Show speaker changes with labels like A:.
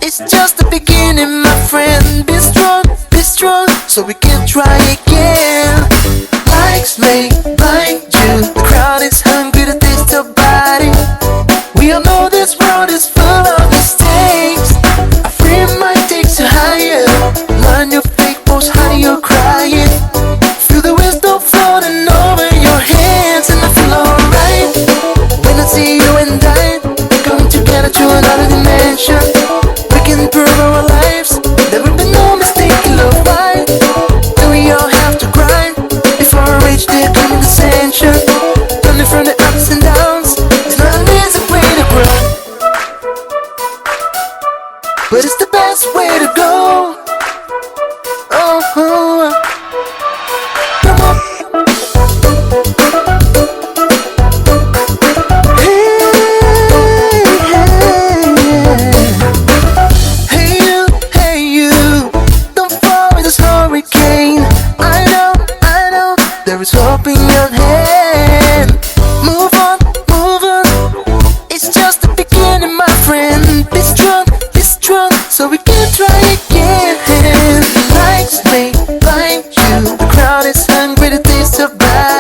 A: It's just the beginning, my friend. Be strong, so we can try again. Likes may blind you. The crowd is hungry to taste your body. We all know this world is full of mistakes. A free mind takes you higher. Learn your fake post, how you're crying. Feel the wisdom floating over your hands, and I feel alright when I see you and I coming together to another dimension. We can prove our lives. There will be no mistake in love. Why do we all have to grind before we reach the coming ascension? Learning from the ups and downs is not an easy way to grow, but it's the best way to go. Oh, come on. Hey you, don't fall in this hurricane. I know, there is hope in your hand. Move on, it's just the beginning, my friend. Be strong, so we can try again. Lights may blind you, the crowd is hungry to taste your body.